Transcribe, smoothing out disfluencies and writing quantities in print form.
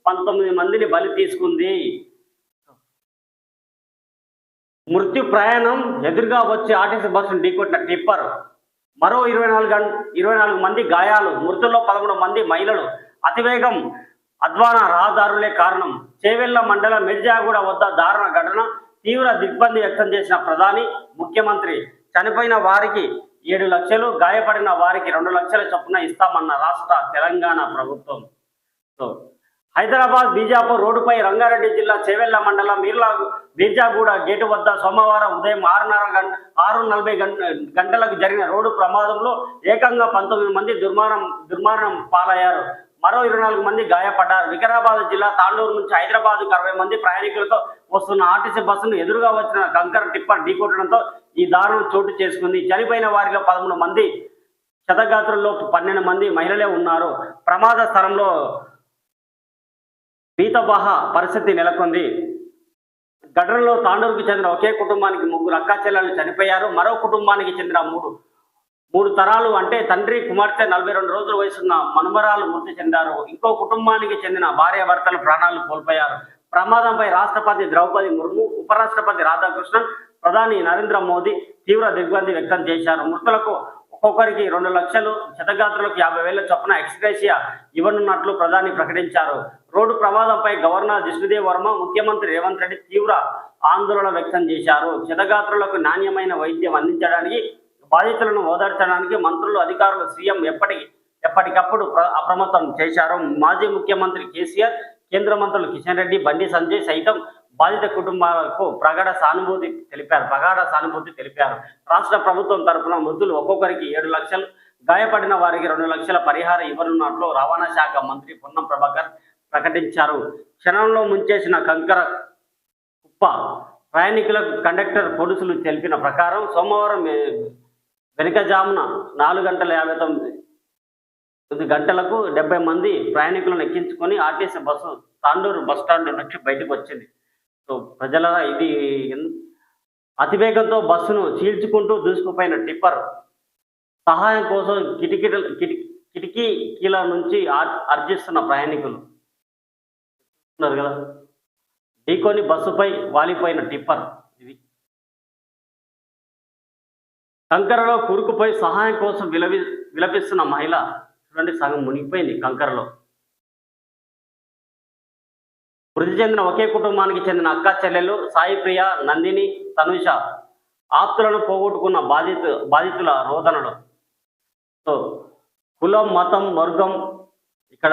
19 మందిని బలి తీసుకుంది. మృత్యు ప్రయాణం ఎదురుగా వచ్చి ఆర్టీసీ బస్సును ఢీకొట్టిన టిప్పర్. మరో 24 మంది గాయాలు. మృతుల్లో 11 మంది మహిళలు. అతివేగం అధ్వాన రహదారులే కారణం. చేవెళ్ల మండలం మిర్జాగూడ వద్ద దారుణ ఘటన. తీవ్ర దిగ్బంధి వ్యక్తం చేసిన ప్రధాని, ముఖ్యమంత్రి. చనిపోయిన వారికి 7 లక్షలు, గాయపడిన వారికి 2 లక్షల చొప్పున ఇస్తామన్న రాష్ట్ర తెలంగాణ ప్రభుత్వం. హైదరాబాద్ బీజాపూర్ రోడ్డుపై రంగారెడ్డి జిల్లా చేవెళ్ల మండలం మిర్జాగూడ గేటు వద్ద సోమవారం ఉదయం 6:40 గంటలకు జరిగిన రోడ్డు ప్రమాదంలో ఏకంగా 19 మంది దుర్మరణం పాలయ్యారు. మరో 24 మంది గాయపడ్డారు. వికారాబాద్ జిల్లా తాండూరు నుంచి హైదరాబాద్కు 60 మంది ప్రయాణికులతో వస్తున్న ఆర్టీసీ బస్సును ఎదురుగా వచ్చిన కంకర టిప్పర్ ఢీకొట్టడంతో ఈ దారుణం చోటు చేసుకుంది. చనిపోయిన వారిలో 13 మంది క్షతగాత్రుల్లో 12 మంది మహిళలే ఉన్నారు. ప్రమాద స్థలంలో భీతవాహ పరిస్థితి నెలకొంది. ఘటనలో తాండూరుకు చెందిన ఒకే కుటుంబానికి 3 అక్కా చెల్లెలు చనిపోయారు. మరో కుటుంబానికి చెందిన మూడు తరాలు అంటే తండ్రి, కుమార్తె, 42 రోజుల వయసున్న మనుమరాలు మృతి చెందారు. ఇంకో కుటుంబానికి చెందిన భార్యాభర్తలు ప్రాణాలు కోల్పోయారు. ప్రమాదంపై రాష్ట్రపతి ద్రౌపది ముర్ము, ఉపరాష్ట్రపతి రాధాకృష్ణన్, ప్రధాని నరేంద్ర మోదీ తీవ్ర దిగ్భ్రాంతి వ్యక్తం చేశారు. మృతులకు ఒక్కొక్కరికి 2 లక్షలు, క్షతగాత్రులకు 50,000 చొప్పున ఎక్స్గ్రేషియా ఇవ్వనున్నట్లు ప్రధాని ప్రకటించారు. రోడ్డు ప్రమాదంపై గవర్నర్ జిష్ణుదేవ్ వర్మ, ముఖ్యమంత్రి రేవంత్ రెడ్డి తీవ్ర ఆందోళన వ్యక్తం చేశారు. క్షతగాత్రులకు నాణ్యమైన వైద్యం అందించడానికి, బాధితులను ఓదార్చడానికి మంత్రులు, అధికారులు, సీఎం ఎప్పటికప్పుడు అప్రమత్తం చేశారు. మాజీ ముఖ్యమంత్రి కేసీఆర్, కేంద్ర మంత్రులు కిషన్ రెడ్డి, బండి సంజయ్ సైతం బాధిత కుటుంబాలకు ప్రగాఢ సానుభూతి తెలిపారు. రాష్ట్ర ప్రభుత్వం తరఫున మృతులు ఒక్కొక్కరికి 7 లక్షలు, గాయపడిన వారికి 2 లక్షల పరిహారం ఇవ్వనున్నట్లు రవాణా శాఖ మంత్రి పొన్నం ప్రభాకర్ ప్రకటించారు. క్షణంలో ముంచేసిన కంకర కుప్ప ప్రయాణికులకు కండక్టర్ పోలీసులు తెలిపిన ప్రకారం సోమవారం వెనుకజామున 4:59 గంటలకు 70 మంది ప్రయాణికులను ఎక్కించుకొని ఆర్టీసీ బస్సు తాండూరు బస్టాండ్ నుంచి బయటకు వచ్చింది. ప్రజల ఇది అతివేగంతో బస్సును చీల్చుకుంటూ దూసుకుపోయిన టిప్పర్ సహాయం కోసం కిటికీల నుంచి అర్జిస్తున్న ప్రయాణికులు ఉన్నారు కదా. ఢీకొని బస్సుపై వాలిపోయిన టిప్పర్. ఇది కంకరలో కూరుకుపోయి సహాయం కోసం విలపిస్తున్న మహిళ చూడండి, సగం మునిగిపోయింది కంకరలో. మృతి చెందిన ఒకే కుటుంబానికి చెందిన అక్కా చెల్లెలు సాయిప్రియ, నందిని, తనుష ఆప్తులను పోగొట్టుకున్న బాధితుల రోదనలు. కులం, మతం, వర్గం ఇక్కడ